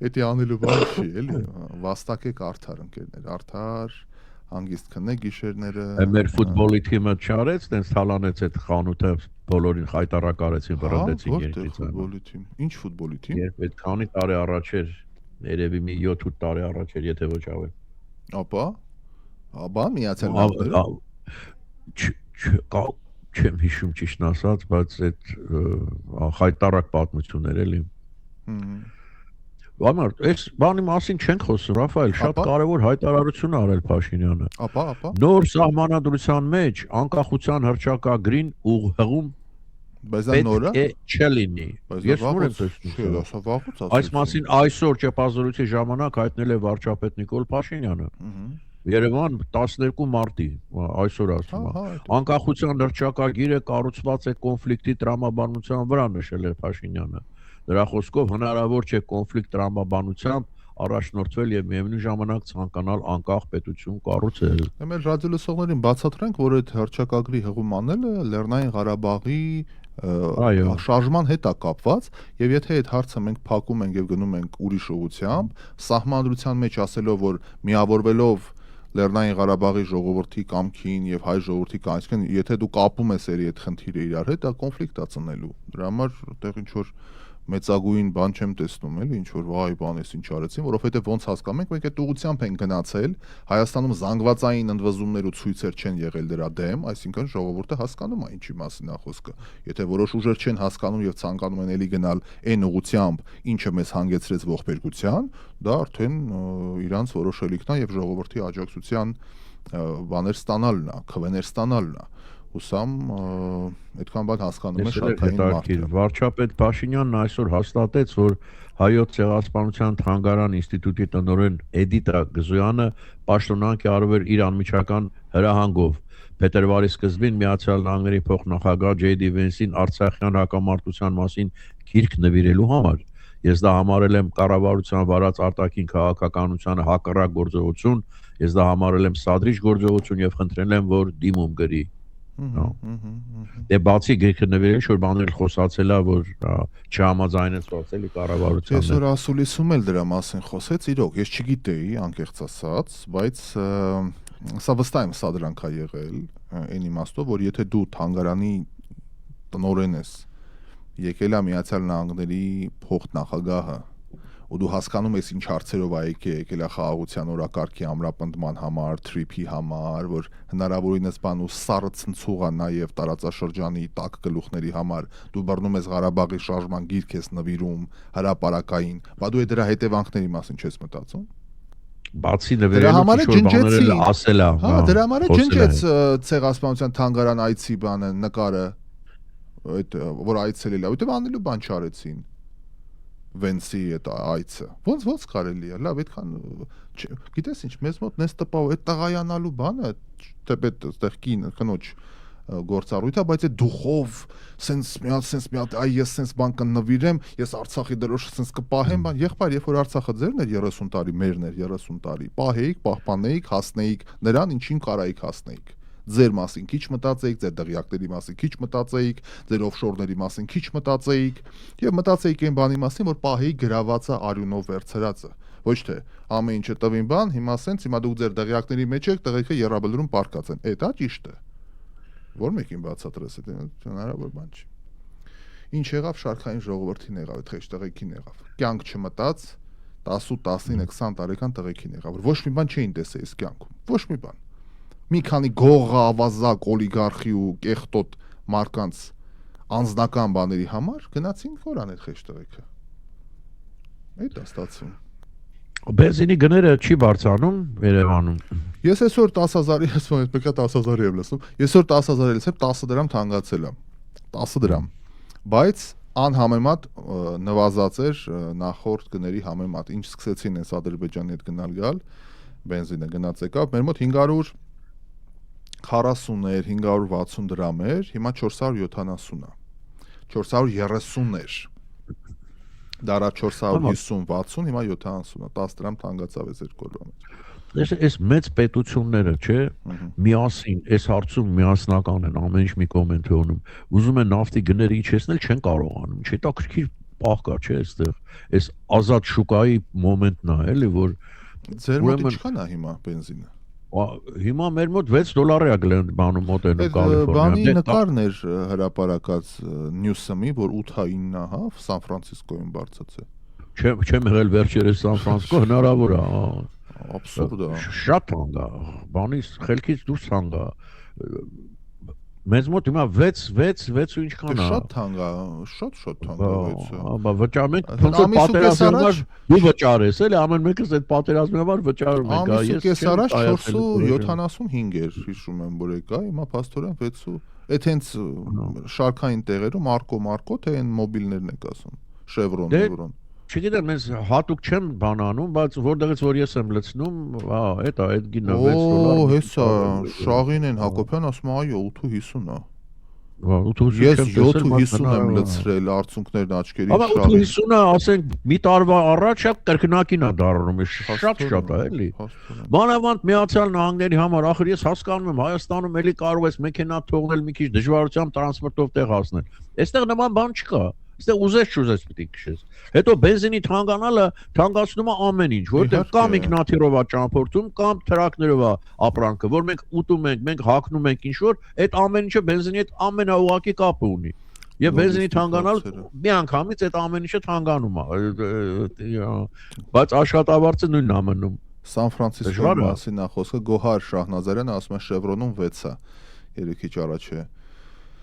Էդի անելու բան չի, էլի, վաստակեք արդար ընկերներ, արդար հանգիստ քնեք գիշերները։ Մեր ֆուտբոլի թիմը չարեց, տենց թալանեց այդ խանութը բոլորին խայտարակ արեցին, բռնդեցին երկրից։ Ֆուտբոլի թիմ։ Ինչ ֆուտբոլի թիմ։ Երբ այդ քանի տարի առաջ էր, երևի մի 7-8 տարի առաջ էր, եթե ոչ ավել։ Ապա Միացյալ Նահանգները։ Չեմ հիշում ճիշտն ասած, բայց այդ խայտարակ պատմություններ էլի։ Բանար, այս բանի մասին չենք խոսում, Ռաֆայել, շատ կարևոր հայտարարություն արել Փաշինյանը։ Ապա։ Նոր սահմանադրության մեջ անկախության հռչակագրին ուղղում բայց դա նորը չլինի։ Ես նոր եմ տեսնում։ Այս մասին այսօր ճեպազորույցի ժամանակ հայտնել է վարչապետ Նիկոլ Փաշինյանը։ Երևան 12 մարտի, այսօր ասում է։ Անկախության հռչակագիրը կառուցված է կոնֆլիկտի տրամաբանության վրա, նշել է Փաշինյանը։ Դրա խոսքով հնարավոր չէ կոնֆլիկտ տրամաբանությամբ առաջնորդվել եւ միևնույն ժամանակ ցանկանալ անկախ պետություն կառուցել։ Մեր ռադիոլսողներին բացատրենք, որ այդ հռչակագրի հղում անելը Լեռնային Ղարաբաղի շարժման հետ է կապված, եւ եթե այդ հարցը մենք փակում ենք եւ գնում ենք ուրիշ ուղղությամբ, սահմանադրության մեջ ասելով, որ միավորվելով Լեռնային Ղարաբաղի ժողովրդի կամքին եւ հայ ժողովրդի կամքին, եթե դու կապում ես այդ խնդիրը իրար հետ, դա կոնֆլիկտ է ծնելու։ Դրա համար այդտեղ ինչ որ մեծագույն բան չեմ տեսնում, էլի ինչ որ վայ բան էս ինչ արեցին, որովհետեւ ոնց հասկանում ենք, մենք այդ ուղղությամբ ենք գնացել, Հայաստանում զանգվածային ընդվզումներ ու ցույցեր չեն եղել դրա դեմ, այսինքն ժողովուրդը հասկանում է ինչի մասին է խոսքը։ Եթե որոշ ուժեր չեն հասկանում եւ ցանկանում են էլի գնալ այն ուղղությամբ, ինչը մեզ հանգեցրեց ողբերգության, դա արդեն իրանց որոշելիքն է եւ ժողովրդի աջակցության բաներ ստանալն է, քվեներ ստանալն է։ Հուսամ այդքան բան հասկանում է Ես շարքային մարդը։ Վարչապետ Փաշինյանն այսօր հաստատեց, որ Հայոց ցեղասպանության թանգարան ինստիտուտի տնօրեն Էդիտա Գզոյանը պաշտոնանկ է արվել իր անմիջական հրահանգով։ Փետրվարի սկզբին Միացյալ Նահանգների փոխնախագահ Ջեյ Վենսին Արցախյան հակամարտության մասին գիրք նվիրելու համար։ Ես դա համարել եմ կառավարության վարած արտաքին քաղաքականությանը հակառակ գործողություն, ես դա համարել եմ սադրիչ գործողություն եւ խնդրել եմ, որ դիմում գրի։ Դե բացի գրքը նվիրել ինչ-որ բաներ խոսացել է, որ չհամաձայնեցված էլի կառավարության։ Ես որ ասուլիսում էլ դրա մասին խոսեց, իրոք, ես չգիտեի, անկեղծ ասած, բայց սա վստահ եմ սա դրանք է եղել, այն իմաստով, որ եթե դու թանգարանի տնօրեն ես, եկել է Միացյալ Նահանգների փոխնախագահը, ու դու հասկանում ես ինչ հարցերով եկել է խաղաղության օրակարգի ամրապնդման համար, թրիփի համար, որ հնարավորինս բան ու սառը ցնցուղ է նաև տարածաշրջանի տակ գլուխների համար, դու բռնում ես Ղարաբաղի շարժման գիրք ես նվիրում հրապարակային, բա դու դրա հետևանքների մասին չես մտածում։ Բացի նվիրելուց ինչ-որ բաներ ասել է։ Հա, դրա համար է ջնջեց ցեղասպանության թանգարան այցի բանը նկարը, այդ որ այցելել է, որտեղ անելու բան չարեցին։ Վենսի այդ այցը ոնց կարելի է լավ այդքան գիտես ինչ մեզ մոտ նես տպավ այդ տղայանալու բանը թեպետ այդտեղ կին կնոջ գործառույթ է բայց այդ դուխով սենց մի հատ այ ես սենց բան կնվիրեմ ես Արցախի դրոշը սենց կպահեմ բան եղբայր երբ որ Արցախը ձերն էր 30 տարի մերն էր 30 տարի պահեիք պահպանեիք հասնեիք նրան ինչին կարայիք հասնեիք ձեր մասին քիչ մտածեիք, ձեր դղյակների մասին քիչ մտածեիք, ձեր օֆշորների մասին քիչ մտածեիք եւ մտածեիք այն բանի մասին, որ պահեի գրավածը արյունով վերցրածը։ Ոչ թե ամեն ինչը տվին բան, հիմա սենց հիմա դուք ձեր դղյակների մեջ եք, տղեկը երաբլուրում պարկած են։ Էդ է ճիշտ է։ Որ մեկին բացատրես, դա հնարավոր բան չի։ Ինչ եղավ շարքային ժողովրդին եղավ, այդ խեշ տղեկին եղավ։ Կյանք չմտած 10, 19, 20 տարեկան տղեկին եղավ, որ ոչ մի բան չէին տեսել այս կյանքում։ Ոչ մի բան։ Մի քանի գողա, ավազակ, օլիգարխի ու կեղտոտ մարկանց անձնական բաների համար գնացին խորան այդ խեշ տղեկը։ Այդ է ստացվում։ Բենզինի գները չի բարձրանում Երևանում։ Ես այսօր 10,000-ի ես ոնց մեկա 10,000-ի եմ լսում։ Ես որ 10,000-ից եմ 10 դրամ թանկացել եմ։ 10 դրամ։ Բայց անհամեմատ նվազած էր նախորդ գների համեմատ։ Ինչ սկսեցին այս Ադրբեջանի հետ գնալ գալ, բենզինը գնաց եկավ, մեր մոտ 540 էր, 560 դրամ էր, հիմա 470 է։ 430 էր։ Դարա 450, 60, հիմա 70 է, 10 դրամ թանկացավ այս երկու օրվա մեջ։ Այս մեծ պետությունները, չէ, միասին, այս հարցում միասնական են, ամեն ինչ մի կոմենտ ունում։ Ուզում են նավթի գները իջեցնել, չեն կարողանում։ Հետաքրքիր պահ կա, չէ, այստեղ։ Այս ազատ շուկայի մոմենտն է, էլի, որ ձեր մոտ ինչքան է հիմա բենզինը։ Հիմա մեր մոտ $6 է գլեն բանում մոտենում Կալիֆոռնիա։ Բանի նկարն էր հրապարակած Նյուսըմի, որ 8-9 հա Սան Ֆրանցիսկոյում բարձացել։ Չեմ եղել վերջերս Սան Ֆրանցիսկո, հնարավոր է, Աբսուրդ է։ Շատ թանկ է, բանից խելքից դուրս թանկ է։ Մեզ մոտ հիմա 6 ու ինչքան է։ Շատ թանկ է, շատ թանկ է 6-ը։ Բա վճարենք, ոնց որ պատերազմներ դու վճարես, էլի ամեն մեկս այդ պատերազմի համար վճարում ենք, ես կես առաջ 4.75 էր, հիշում եմ, որ եկա, հիմա փաստորեն 6 ու այդ հենց շարքային տեղերում Մարկո, թե այն մոբիլներն եք ասում, Շևրոն։ Չգիտեմ, ես հատուկ չեմ բանանում, բայց որտեղից որ ես եմ լցնում, այդ գինը $6։ Հեսա Շաղին են Հակոբյան ասում այո 8.50 է։ 8.50 Ես 7.50 եմ լցրել արցունքներն աչքերի շաղին։ Ահա 8.50-ը, ասենք, մի տարվա առաջ կրկնակին է դառնում, շատ է, էլի։ Մանավանդ Միացյալ Նահանգների համար, ախր ես հասկանում եմ, Հայաստանում էլի կարող ես մեքենա թողնել մի քիչ դժվարությամբ տրանսպորտով տեղ հասնել։ Այստեղ նման բան չկա։ Այստեղ ուզես չուզես պիտի քշես։ Հետո բենզինի թանկանալը թանկացնում է ամեն ինչ, որտեղ կամ ինքնաթիռով է ճամփորդում, կամ տրակներով է ապրանքը, որ մենք ուտում ենք, մենք հագնում ենք ինչ-որ, այդ ամեն ինչը բենզինի հետ ամենաուղղակի կապը ունի։ Եվ բենզինի թանկանալը միանգամից այդ ամեն ինչը թանկանում է։ Բայց աշխատավարձը նույնն է մնում։ Սան Ֆրանցիսկոյի մասին է խոսքը, Գոհար Շահնազարյանը ասում է Շևրոնում 6 է, երեքի առաջ է։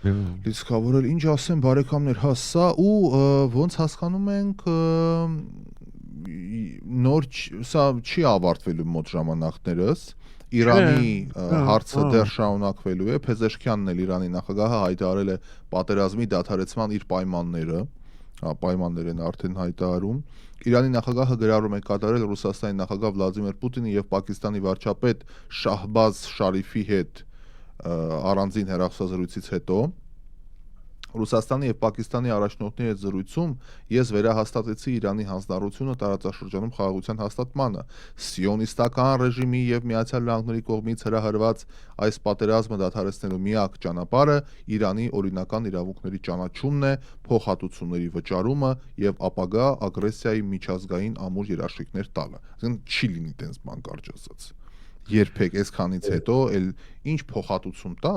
Լիցքավորել, ինչ ասեմ բարեկամներ, հա սա ու ոնց հասկանում ենք նոր սա չի ավարտվելու մոտ ժամանակներս, Իրանի հարցը դեռ շարունակվելու է, Փեզեշքյանն էլ Իրանի նախագահը հայտարարել է պատերազմի դադարեցման իր պայմանները, պայմաններ են արդեն հայտարարում։ Իրանի նախագահը գրառում է կատարել Ռուսաստանի նախագահ Վլադիմիր Պուտինի եւ Պակիստանի վարչապետ Շահբազ Շարիֆի հետ առանձին հեռախոսազրույցից հետո Ռուսաստանի եւ Պակիստանի առաջնորդների հետ զրույցում ես վերահաստատեցի Իրանի հանձնառությունը տարածաշրջանում խաղաղության հաստատմանը, սիոնիստական ռեժիմի եւ Միացյալ Նահանգների կողմից հրահրված այս պատերազմը դադարեցնելու միակ ճանապարհը Իրանի օրինական իրավունքների ճանաչումն է, փոխհատուցումների վճարումը եւ ապագա ագրեսիայի միջազգային ամուր երաշխիքներ տալը։ Այսինքն չի լինի տենց բան կարճ ասած։ Երբեք այսքանից հետո էլ ինչ փոխհատուցում տա,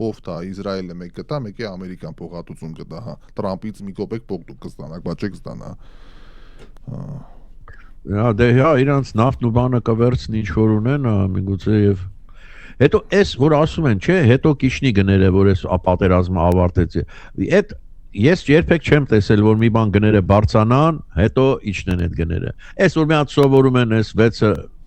ով տա, Իսրայելը մեկ կտա, մեկը Ամերիկան փոխհատուցում կտա, հա, Տրամպից մի կոպեկ փող դուք կստանաք, բաճե կստանա։ Դե հա, իրանց նավթն ու բանը կվերցնի ինչ որ ունեն, միգուցե եւ հետո էս որ ասում են, չէ, հետո կիշնի գները, որ էս պատերազմը ավարտեցի։ Այդ ես երբեք չեմ տեսել, որ մի բան գները բարձանան, հետո իջնեն այդ գները։ Էս որ մի հատ սովորում են էս 6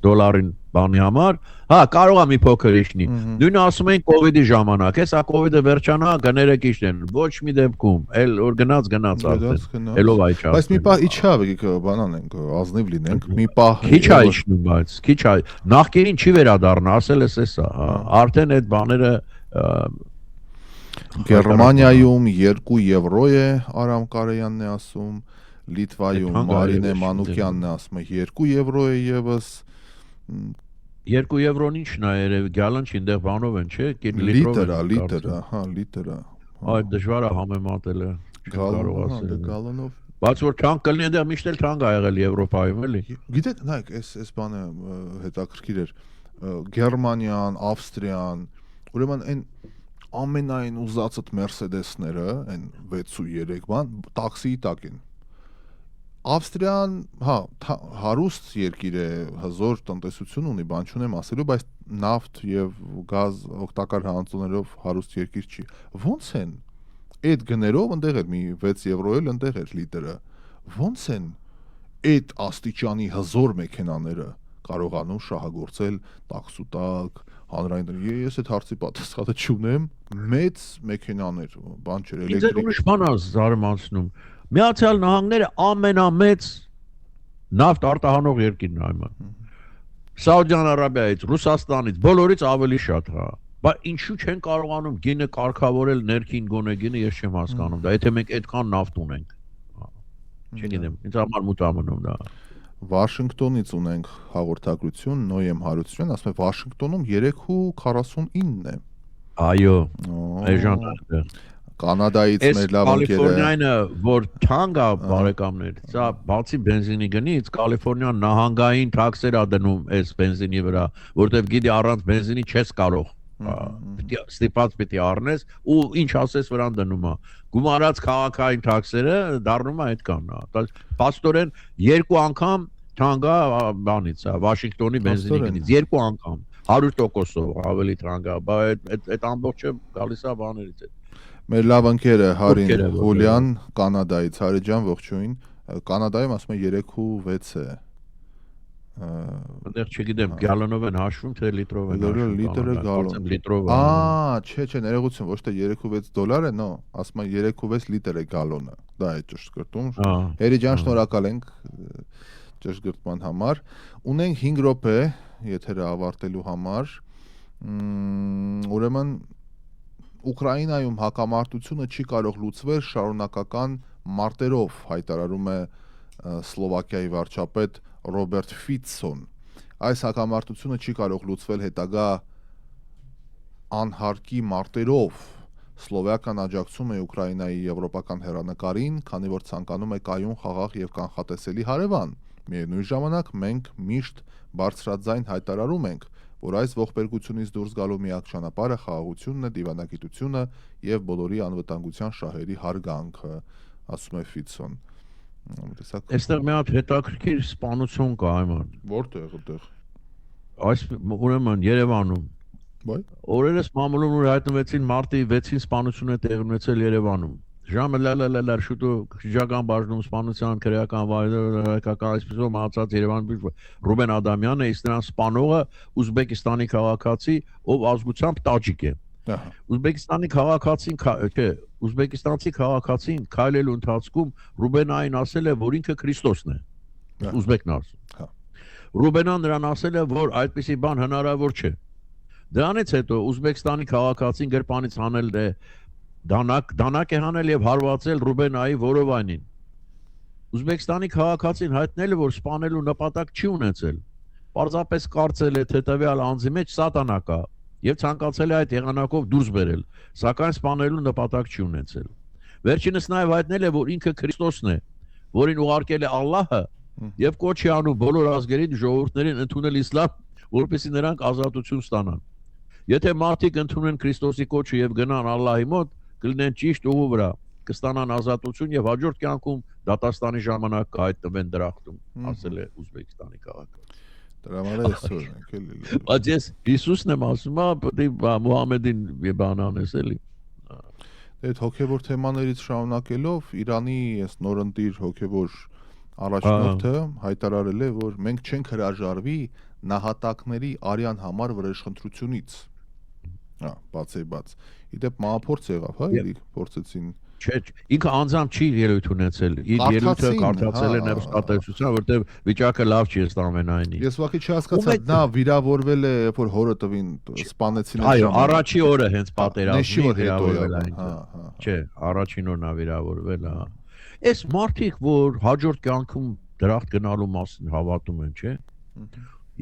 դոլարին բանի համար, հա, կարող է մի փոքր իջնի։ Նույնը ասում են կոവിഡ്ի ժամանակ, հեսա կոവിഡ്ը վերջանա, գները կիջնեն։ Ոչ մի դեպքում, էլ որ գնաց արդեն։ Էլով այ չա։ Բայց մի պահ իջավ, բանան ենք, ազնիվ լինենք, մի պահ քիչ է իջնում, բայց քիչ է։ Նախկերին չի վերադառնա, ասել ես էսա, հա, արդեն այդ բաները Գերմանիայում 2 եվրո է, Արամ Կարեյանն է ասում, Լիտվայում Մարինե Մանուկյանն է ասում, 2 եվրո է եւս 2 եվրոն ինչն է երևի գալան չի այնտեղ բանով են, չէ՞, լիտրա, հա, լիտրա։ Այդ դժվար է համեմատելը, կարող ասել։ Գալոնով։ Բայց որ թանկ կլինի, այնտեղ միշտ էլ թանկ ա եղել Եվրոպայում, էլի։ Գիտեք, նայեք, այս բանը հետաքրքիր էր։ Գերմանիան, Ավստրիան, ուրեմն այն ամենայն ուզածդ Mercedes-ները, այն 6.3 բան, տաքսիի տակ են։ Ավստրիան, հա, հարուստ երկիր է, հզոր տնտեսություն ունի, բան չունեմ ասելու, բայց նավթ եւ գազ օգտակար հանածոներով հարուստ երկիր չի։ Ոնց են այդ գներով ընդեղ էր մի 6 եվրո էլ ընդեղ էր լիտրը։ Ոնց են այդ աստիճանի հզոր մեքենաները կարողանում շահագործել տաքսուտակ, հանրային։ Ես այդ հարցի պատասխանը չունեմ, մեծ մեքենաներ, բան չէ, էլեկտրիկ։ Ինձ ուրիշ բան է զարմացնում։ Միացյալ Նահանգները ամենամեծ նավթ արտահանող երկիրն է այման։ Սաուդյան Արաբիայից, Ռուսաստանից, բոլորից ավելի շատ, հա։ Բայց ինչու չեն կարողանում գինը կարգավորել ներքին գոնե գինը, ես չեմ հասկանում դա, եթե մենք այդքան նավթ ունենք։ Չգիտեմ, ինձ համար մութ ամնում դա։ Վաշինգտոնից ունենք հաղորդագրություն, Նոյեմ Հարությունյան, ասում է Վաշինգտոնում 3:49 է։ Այո, այժմ այդտեղ։ Կանադայից մեր լավ ընկերը Կալիֆոռնիայինը որ թանկ է բարեկամներ, սա բացի բենզինի գնից Կալիֆոռնիան նահանգային թաքսեր ա դնում այս բենզինի վրա, որտեվ գիտի առանց բենզինի չես կարող ստիպած պիտի առնես ու ինչ ասես վրան դնում է գումարած քաղաքային թաքսերը դառնում է այդքան հա պաստորեն 2 անգամ թանկ է բանից Վաշինգտոնի բենզինի գնից 2 անգամ 100%-ով ավելի թանկ է բայց այդ ամբողջը գալիս է բաներից Մեր լավ ընկերը Հարին Հուլյան Կանադայից Հարի ջան ողջույն Կանադայում ասում է 3.6 է Այնտեղ չգիտեմ գալոնով են հաշվում թե լիտրով են հաշվում լիտրը գալոն լիտրով չէ ներողություն ոչ թե 3.6 դոլար է նո ասում է 3.6 լիտր է գալոնը դա է ճշգրտում Հերի ջան շնորհակալ ենք ճշգրտման համար ունենք 5 րոպե եթերը ավարտելու համար ուրեմն Ուկրաինայում հակամարտությունը չի կարող լուծվել շարունակական մարտերով, հայտարարում է Սլովակիայի վարչապետ Ռոբերտ Ֆիցոն։ Այս հակամարտությունը չի կարող լուծվել հետագա անհարկի մարտերով։ Սլովակիան աջակցում է Ուկրաինայի եվրոպական հեռանկարին, քանի որ ցանկանում է կայուն խաղաղ եւ կանխատեսելի հարևան։ Միևնույն ժամանակ մենք միշտ բարձրաձայն հայտարարում ենք, որ այս ողբերգությունից դուրս գալու միակ ճանապարհը խաղաղությունն է, դիվանագիտությունը եւ բոլորի անվտանգության շահերի հարգանքը, ասում է Ֆիցոն։ Այստեղ մի հատ հետաքրքիր սպանություն կա այման։ Որտեղ այդտեղ։ Այս ուրեմն Երևանում։ Օրերս մամուլում որ հայտնվեցին մարտի 6-ին սպանությունը տեղի ունեցել Երևանում։ Ժամը լալալալար շուտով շրջական բաժնում սպանության քրեական վայրերական այսպեսով մահացած Երևանի Ռուբեն Ադամյանը իսկ նրան սպանողը Ուզբեկիստանի քաղաքացի, ով ազգությամբ տաջիկ է։ Ուզբեկիստանի քաղաքացին, չէ, ուզբեկիստանցի քաղաքացին քայլելու ընթացքում Ռուբենային ասել է, որ ինքը Քրիստոսն է։ Ուզբեկն ասում։ Ռուբենան նրան ասել է, որ այդպիսի բան հնարավոր չէ։ Դրանից հետո Ուզբեկստանի քաղաքացին գրպանից հանել է դանակ է հանել եւ հարվածել Ռուբենայի որովայնին։ Ուզբեկստանի քաղաքացին հայտնել է, որ սպանելու նպատակ չի ունեցել։ Պարզապես կարծել է, թե տվյալ անձի մեջ սատանա կա եւ ցանկացել է այդ եղանակով դուրս բերել, սակայն սպանելու նպատակ չի ունեցել։ Վերջինս նաեւ հայտնել է, որ ինքը Քրիստոսն է, որին ուղարկել է Ալլահը եւ կոչ է անում բոլոր ազգերին ժողովուրդներին ընդունել իսլամ, որպեսզի նրանք ազատություն ստանան։ Եթե մարդիկ ընդունեն Քրիստոսի կոչը եւ գնան Ալլահի մոտ, կլինեն ճիշտ ուղու վրա, կստանան ազատություն եւ հաջորդ կյանքում դատաստանի ժամանակ կհայտնվեն դրախտում, ասել է Ուզբեկստանի քաղաքացին։ Դրա համար է այսօր ենք էլի։ Բայց ես Հիսուսն եմ ասում, Մուհամեդին բան անես էլի։ Այդ հոգեվոր թեմաներից շարունակելով Իրանի այս նորընտիր հոգեվոր առաջնորդը հայտարարել է, որ մենք չենք հրաժարվի նահատակների արյան համար վրեժխնդրությունից։ Բաց։ Իդեպ մահափորձ եղավ, հա, էլի փորձեցին։ Չէ, ինքը անձամբ չի ելույթ ունեցել։ Իր ելույթը կարդացել է ներստատեսության, որտեղ վիճակը լավ չի ըստ ամենայնի։ Ես ուղղակի չհասկացա, նա վիրավորվել է, երբ որ հորը տվին սպանեցին։ Այո, առաջի օրը հենց պատերազմի վիրավորվել է։ Չէ, առաջին օրն է վիրավորվել, հա։ Այս մարդիկ, որ հաջորդ կյանքում դրախտ գնալու մասին հավատում են, չէ։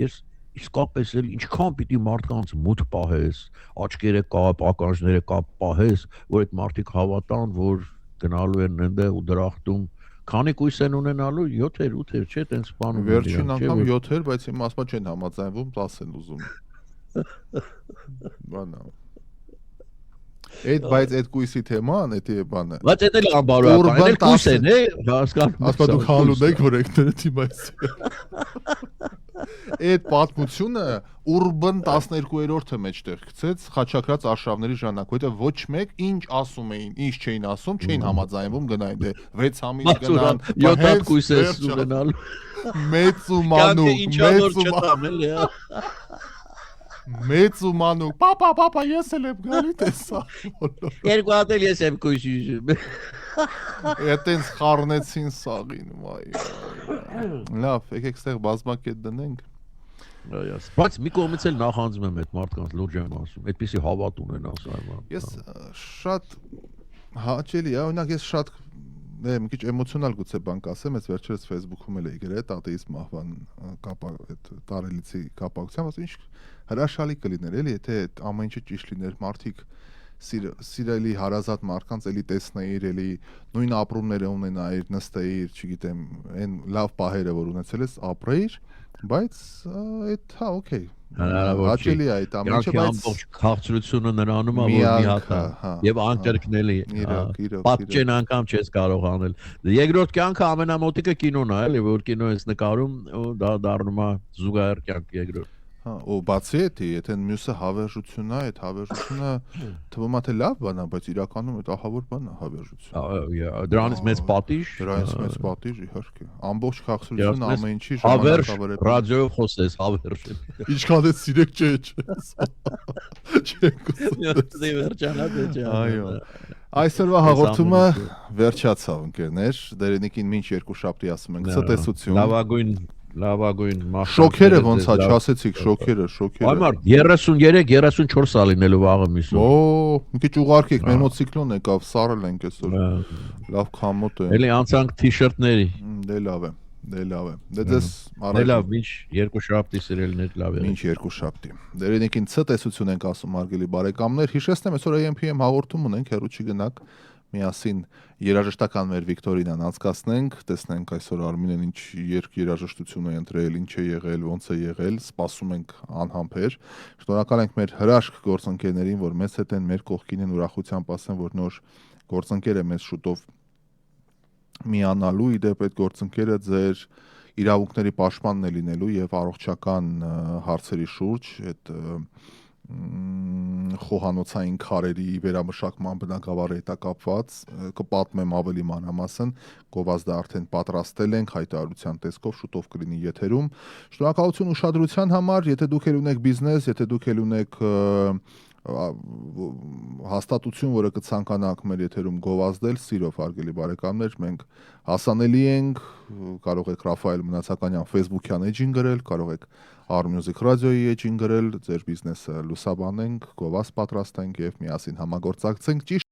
Ես իսկապես էլ ինչքան պիտի մարդկանց մութ պահես, աչքերը կապ, ականջները կապ պահես, որ այդ մարդիկ հավատան, որ գնալու են այնտեղ ու դրախտում, քանի կույս են ունենալու 7-եր, 8-եր, չէ, տենց սպանում են։ Վերջին անգամ 7-եր, բայց իմ ասма չեն համաձայնվում, 10 են ուզում։ Բանա։ Բայց այդ կույսի թեման, դա բանը։ Բայց դա էլ անբարոյական, էլ կույս են, հասկանում։ Ասма դուք հալուն եք, որ եկները թիմայց։ Այդ պատմությունը Ուրբան 12-րդը մեջտեղ գցեց խաչակրած արշավների ժամանակ, որտեղ ոչ մեկ ինչ ասում էին, ինչ չէին ասում, չէին համաձայնվում գնային, դե 6 ամիս գնան, 7 կույս է ունենալ։ Մեծ ու մանուկ, Մեծ ու մանուկ, պապա, ես էլ եմ գալի տեսա։ Երկու հատ էլ ես եմ կույս ուժում։ Այդտենց խառնեցին սաղին, լավ, եկեք ստեղ բազմակետ դնենք։ Բայց մի կողմից էլ նախանձում եմ այդ մարդկանց լուրջ եմ ասում, այդպիսի հավատ ունեն ասում։ Ես շատ հաճելի է, օրինակ ես շատ մի քիչ էմոցիոնալ գուցե բան կասեմ, ես վերջերս Facebook-ում էլ էի գրել ատեիզմ մահվան այդ տարելիցի կապակցությամբ, ասում ինչ հրաշալի կլիներ, էլի, եթե ամեն ինչը ճիշտ լիներ, մարդիկ սիրելի հարազատ մարդկանց էլի տեսնեիր, էլի նույն ապրումները ունենայիր, նստեիր, չգիտեմ, այն լավ պահերը, որ ունեցել ես, ապրեիր, բայց այդ հա, օքեյ։ Հաճելի է այդ ամենը, բայց ամբողջ քաղցրությունը նրանում է, որ մի հատ է եւ անկրկնելի։ Պատճեն անգամ չես կարող անել։ Երկրորդ կյանքը ամենամոտիկը կինոն է, էլի, որ կինո ես նկարում, ու դա դառնում է զուգահեռ կյանք երկրորդ։ Հա, ու բացի այդ, եթե մյուսը հավերժությունն է, այդ հավերժությունը թվում է թե լավ բան է, բայց իրականում այդ ահավոր բան է հավերժությունը։ Դրանից մեծ պատիժ, իհարկե։ Ամբողջ քաղաքացիությունը ամեն ինչի հավերժ ռադիոյով խոսես, հավերժ։ Ինչքան է սիրեք չէ։ Այո։ Այսօրվա հաղորդումը վերջացավ, ընկերներ։ Դերենիկին մինչ երկուշաբթի ասում ենք ցտեսություն։ Լավագույն շոքերը ոնց է, չասեցիք շոքերը։ Այմար 33-34 սա լինելու վաղը միսում։ Օ, մի քիչ ուղարկեք, մեր մոտ ցիկլոն եկավ, սարել ենք այսօր։ Լավ քամոտ է։ Էլի անցանք թիշերտների։ Դե լավ է։ Դե ձեզ առաջ։ Լավ, մինչ երկուշաբթի սիրելիներ լավ է։ Մինչ երկուշաբթի։ Դերենիկին ցտեսություն ենք ասում, հարգելի բարեկամներ։ Հիշեցնեմ, այսօր AM/PM հաղորդում ունենք, հեռու չգնաք։ Միասին երաժշտական մեր Վիկտորինան անցկացնենք, տեսնենք այսօր Արմինեն ինչ երաժշտություն է ընտրել, ինչ է եղել, ոնց է եղել, սպասում ենք անհամբեր։ Շնորհակալ ենք մեր հրաշք գործընկերներին, որ մեզ հետ են, մեր կողքին են, ուրախությամբ ասեմ, որ նոր գործընկեր է մեզ շուտով միանալու, իդեպ այդ գործընկերը ձեր իրավունքների պաշտպանն է լինելու եւ առողջական հարցերի շուրջ այդ խոհանոցային քարերի վերամշակման բնագավառի հետ կապված կպատմեմ ավելի մանրամասն, գովազդը արդեն պատրաստել ենք, հայտարարության տեսքով շուտով կլինի եթերում։ Շնորհակալություն ուշադրության համար, եթե դուք ել ունեք բիզնես, եթե դուք ել ունեք հաստատություն, որը կցանկանաք մեր եթերում գովազդել, սիրով հարգելի բարեկամներ, մենք հասանելի ենք, կարող եք Ռաֆայել Մնացականյան Facebook-յան էջին գրել, կարող եք R-Music Radio-ի էջին գրել, ձեր բիզնեսը լուսաբանենք, գովազդ պատրաստենք եւ միասին համագործակցենք։ Ճիշտ